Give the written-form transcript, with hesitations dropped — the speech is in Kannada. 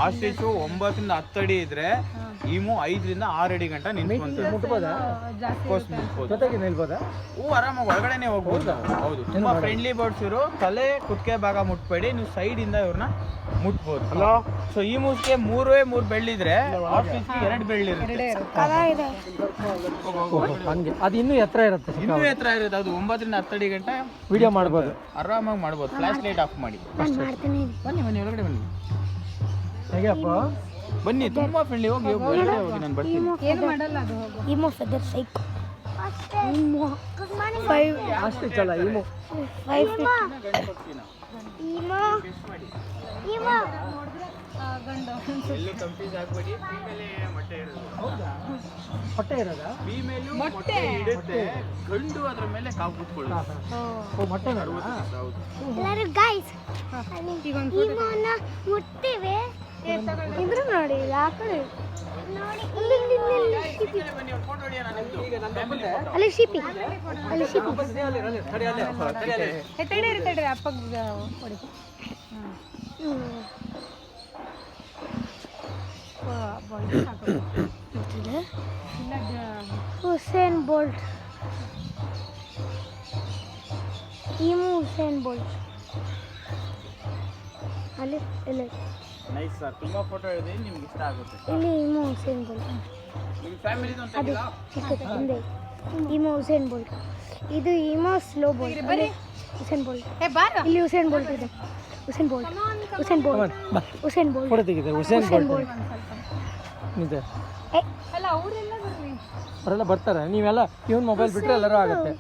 ಆಸ್ಟ್ರಿಚ್ 9 ರಿಂದ 10 ಅಡಿ ಇದ್ರೆ ಈಮು 5 ರಿಂದ 6 ಅಡಿ ಗಂಟ ನಿಂತ್ಕೊಂತಾರೆ. ಮುಟ್ಬೋದಾ? ಜೊತೆಗೆ ನಿಲ್ಬೋದಾ? ಆರಾಮಾಗಿ ಒಳಗಡೆನೆ ಹೋಗ್ಬೋದು. ಹೌದು, ತುಂಬಾ ಫ್ರೆಂಡ್ಲಿ ಬರ್ಡ್ಸ್ ಇವರು. ತಲೆ ಕುತ್ತಿಗೆ ಭಾಗ ಮುಟ್ಬೇಡಿ, ನೀವು ಸೈಡ್ ಇಂದ ಇವ್ರನ್ನ ಮುಟ್ಬೋದು. ಸೊ ಈ ಮೂಸ್ಗೆ 3 ಬೆಳ್ಳಿದ್ರೆ ಆಸ್ಟ್ರಿಚ್ಗೆ 2 ಬೆಳ್ಳಿರುತ್ತೆ. ಹಂಗೆ ಅದು ಇನ್ನೂ ಎತ್ತರ ಇರುತ್ತೆ. ಇನ್ನೂ ಎತ್ತರ ಇರುತ್ತೆ. ಅದು 9 ರಿಂದ 10 ಅಡಿ ಗಂಟ ವಿಡಿಯೋ ಮಾಡ್ಬೋದು, ಆರಾಮಾಗಿ ಮಾಡ್ಬೋದು. ಫ್ಲಾಶ್ ಲೈಟ್ ಆಫ್ ಮಾಡಿ. ಬನ್ನಿ ಒಳಗಡೆ ಬನ್ನಿ. ಹೇಗಪ್ಪ? ಬನ್ನಿ, ತುಂಬಾ ಫ್ರೆಂಡ್ಲಿ. ಹೋಗಿ ಒಳಗಡೆ ಹೋಗಿ, ನಾನು ಬರ್ತೀನಿ. ಏನು ಮಾಡಲ್ಲ ಅದು. ಇಮೋ ಫೆದರ್ ಸೈಕ್ ಅಷ್ಟೇ ಚಲ ಇಮೋ 5 ಇಮೋ ಇಮೋ ಗಂಡು ಎಲ್ಲೂ ಕನ್ಫ್ಯೂಸ್ ಆಗಬೇಡಿ. ಫೀಮೇಲ್ ಮೊಟ್ಟೆ ಇರೋದು. ಹೊಟ್ಟೆ ಇರೋದಾ? ಫೀಮೇಲ್ ಮೊಟ್ಟೆ ಇಡುತ್ತೆ, ಗಂಡು ಅದ್ರ ಮೇಲೆ ಕಾವು ಕೂತ್ಕೊಳ್ಳೋದು. ಓ ಮೊಟ್ಟೆ ಹೌದು. ಎಲ್ಲರೂ ಗೈಸ್ ಇಮೋನ ಮುಟ್ಟಿವೆ ಇದ್ರು ನೋಡಿ ಯಾಕಡೆ ನೋಡಿ ಬನ್ನಿ, ಒಂದು ಫೋಟೋ ಹೊಡಿಯೋಣ ನಿಮ್ದು. ಅಲ್ಲಿ ಶಿಪಿ ಅಲ್ಲಿ ಶಿಪಿ ತಡೀರಿ ಅಪ್ಪಗೆ ಹೊಡಿ. Usain Bolt emu Usain bolt ಅಲ್ಲಿ ಇಲ್ಲಿ ನೈಸ್ ಸರ್, ತುಂಬಾ ಫೋಟೋ ಇದೆ, ನಿಮ್ಗೆ ಇಷ್ಟ ಆಗುತ್ತೆ. ಇಲ್ಲಿ ಇಮೋ ಹುಸೇನ್ ಬೋಲ್ಟ್ ನಿಮ್ಮ ಫ್ಯಾಮಿಲಿದು ಅಂತ ಅದು ಚಿಕ್ಕದು ಹಿಂದೆ ಇಮೋ ಹುಸೇನ್ ಬೋಲ್ಟ್. ಇದು ಇಮೋ ಸ್ಲೋ ಬೋಲ್ಟ್. ಹುಸೇನ್ ಬೋಲ್ಟ್ ಇಲ್ಲಿ ಹುಸೇನ್ ಬೋಲ್ಟ್ ಇದೆ. Usain Bolt Usain Bolt Usain Bolt photo ತೆಗಿತಾರೆ. ಹುಸೇನ್ ಬೋಲ್ಟ್ ನಿಜ. ಅಲ್ಲ ಅವರೆಲ್ಲ ಬರಲಿ, ಅವರೆಲ್ಲ ಬರ್ತಾರೆ. ನೀವೆಲ್ಲ ಇವನ್ ಮೊಬೈಲ್ ಬಿಟ್ಟರೆ ಎಲ್ಲರೂ ಆಗುತ್ತೆ.